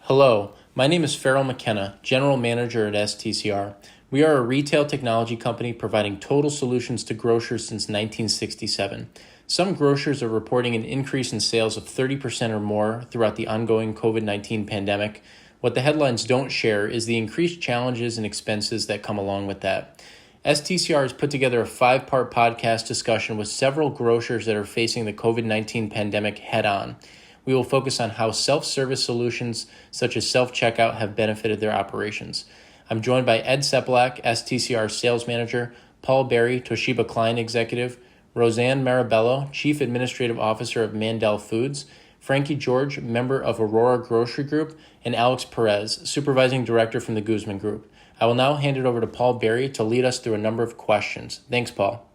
Hello, my name is Farrell McKenna, General Manager at STCR. We are a retail technology company providing total solutions to grocers since 1967. Some grocers are reporting an increase in sales of 30% or more throughout the ongoing COVID-19 pandemic. What the headlines don't share is the increased challenges and expenses that come along with that. STCR has put together a 5-part podcast discussion with several grocers that are facing the COVID-19 pandemic head-on. We will focus on how self-service solutions such as self-checkout have benefited their operations. I'm joined by Ed Sepelak, STCR Sales Manager, Paul Berry, Toshiba Klein Executive, Roseanne Marabello, Chief Administrative Officer of Mandel Foods, Frankie George, member of Aurora Grocery Group, and Alex Perez, Supervising Director from the Guzman Group. I will now hand it over to Paul Berry to lead us through a number of questions. Thanks, Paul.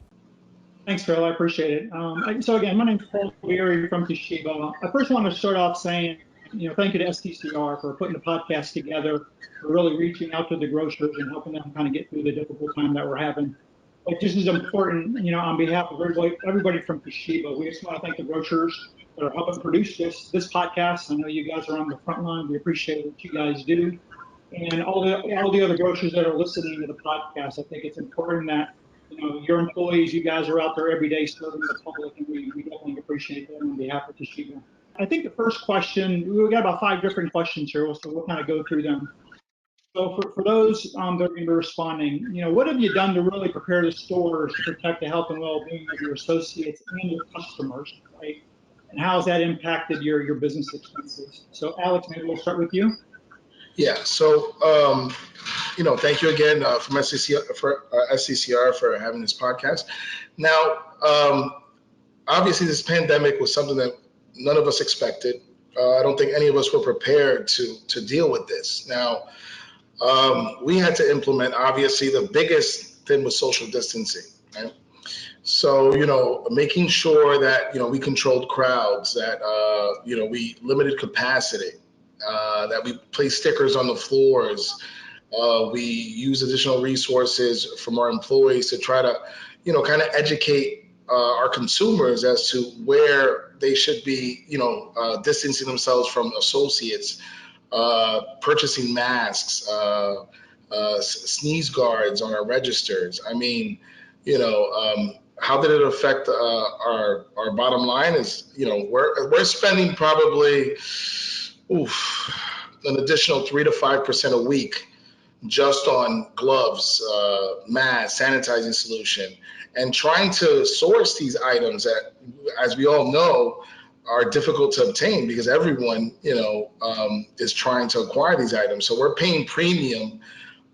Thanks, Phil. I appreciate it. So again, my name's Paul Berry from Toshiba. I first want to start off saying, thank you to STCR for putting the podcast together, for really reaching out to the grocers and helping them kind of get through the difficult time that we're having. But just as important, on behalf of everybody from Toshiba, we just want to thank the grocers that are helping produce this podcast. I know you guys are on the front line. We appreciate what you guys do. And all the other grocers that are listening to the podcast, I think it's important that your employees, you guys are out there every day serving the public, and we definitely appreciate that on behalf of Toshiba. I think the first question, we've got about 5 different questions here, so we'll kind of go through them. So for those that are going to be responding, what have you done to really prepare the stores to protect the health and well-being of your associates and your customers, right? And how has that impacted your business expenses? So Alex, maybe we'll start with you. Yeah, so, thank you again from STCR for having this podcast. Now, obviously, this pandemic was something that none of us expected. I don't think any of us were prepared to deal with this. Now, we had to implement, obviously, the biggest thing was social distancing, right? So, making sure that, we controlled crowds, that, we limited capacity. That we place stickers on the floors. We use additional resources from our employees to try to, kind of educate our consumers as to where they should be, distancing themselves from associates, purchasing masks, sneeze guards on our registers. I mean, how did it affect our bottom line is, we're spending probably an additional 3 to 5% a week just on gloves, masks, sanitizing solution, and trying to source these items that, as we all know, are difficult to obtain because everyone, is trying to acquire these items. So we're paying premium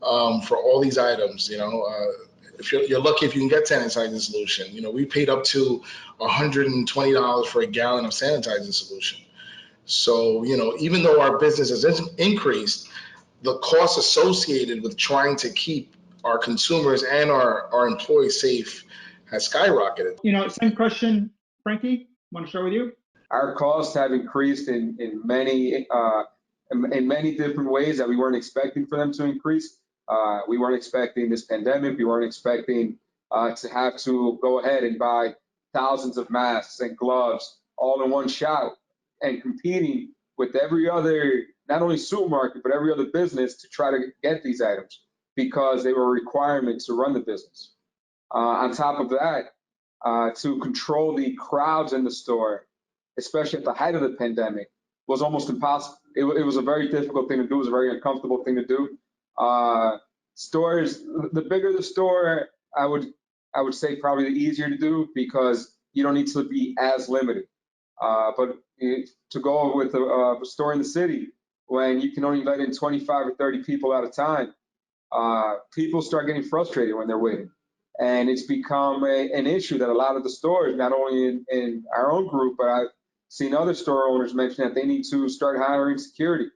for all these items. If you're lucky if you can get sanitizing solution. We paid up to $120 for a gallon of sanitizing solution. So, even though our business has increased, the costs associated with trying to keep our consumers and our employees safe has skyrocketed. Same question, Frankie. Want to start with you? Our costs have increased in many different ways that we weren't expecting for them to increase. We weren't expecting this pandemic. We weren't expecting to have to go ahead and buy thousands of masks and gloves all in one shot, and competing with every other, not only supermarket, but every other business to try to get these items because they were requirements to run the business. On top of that, to control the crowds in the store, especially at the height of the pandemic, was almost impossible. It was a very difficult thing to do. It was a very uncomfortable thing to do. Stores, the bigger the store, I would say probably the easier to do because you don't need to be as limited. But to go with a store in the city when you can only let in 25 or 30 people at a time, people start getting frustrated when they're waiting. And it's become an issue that a lot of the stores, not only in our own group, but I've seen other store owners mention that they need to start hiring security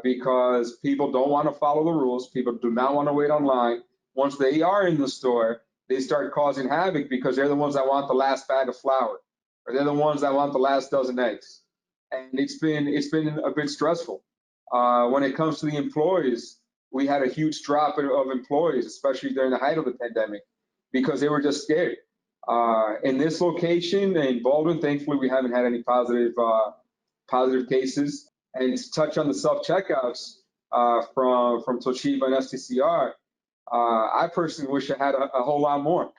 because people don't want to follow the rules. People do not want to wait online. Once they are in the store, they start causing havoc because they're the ones that want the last bag of flour. Or they're the ones that want the last dozen eggs, and it's been a bit stressful. When it comes to the employees, we had a huge drop of employees, especially during the height of the pandemic, because they were just scared. In this location in Baldwin, thankfully, we haven't had any positive cases. And to touch on the self-checkouts from Toshiba and STCR, I personally wish I had a whole lot more.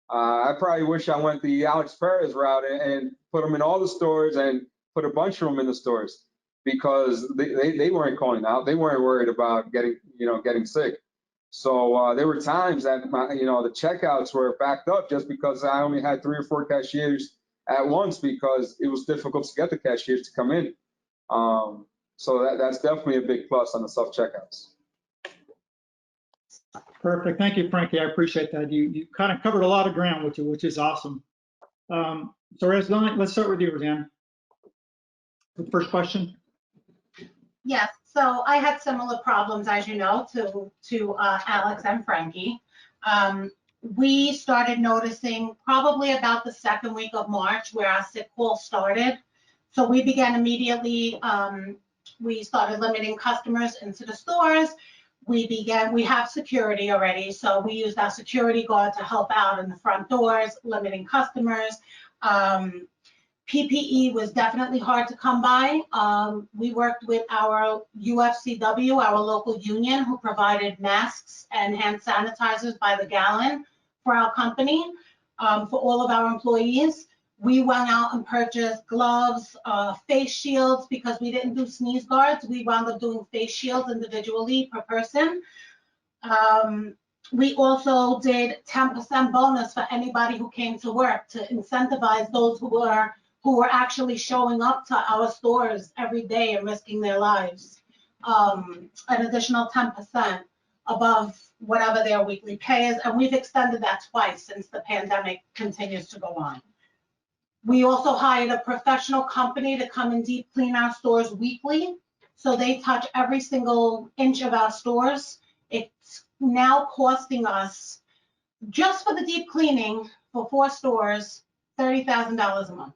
I probably wish I went the Alex Perez route and put them in all the stores and put a bunch of them in the stores, because they weren't calling out. They weren't worried about getting sick. So there were times that the checkouts were backed up just because I only had 3 or 4 cashiers at once, because it was difficult to get the cashiers to come in. So that's definitely a big plus on the self-checkouts. Perfect. Thank you, Frankie. I appreciate that. You kind of covered a lot of ground, which is awesome. So Razan, let's start with you, Razan. The first question. Yes, so I had similar problems, as you know, to Alex and Frankie. We started noticing probably about the 2nd week of March where our sick call started. So we began immediately, we started limiting customers into the stores. We have security already, so we used our security guard to help out in the front doors, limiting customers. PPE was definitely hard to come by. We worked with our UFCW, our local union, who provided masks and hand sanitizers by the gallon for our company, for all of our employees. We went out and purchased gloves, face shields, because we didn't do sneeze guards. We wound up doing face shields individually per person. We also did 10% bonus for anybody who came to work to incentivize those who were actually showing up to our stores every day and risking their lives. An additional 10% above whatever their weekly pay is, and we've extended that twice since the pandemic continues to go on. We also hired a professional company to come and deep clean our stores weekly, so they touch every single inch of our stores. It's now costing us, just for the deep cleaning for 4 stores, $30,000 a month.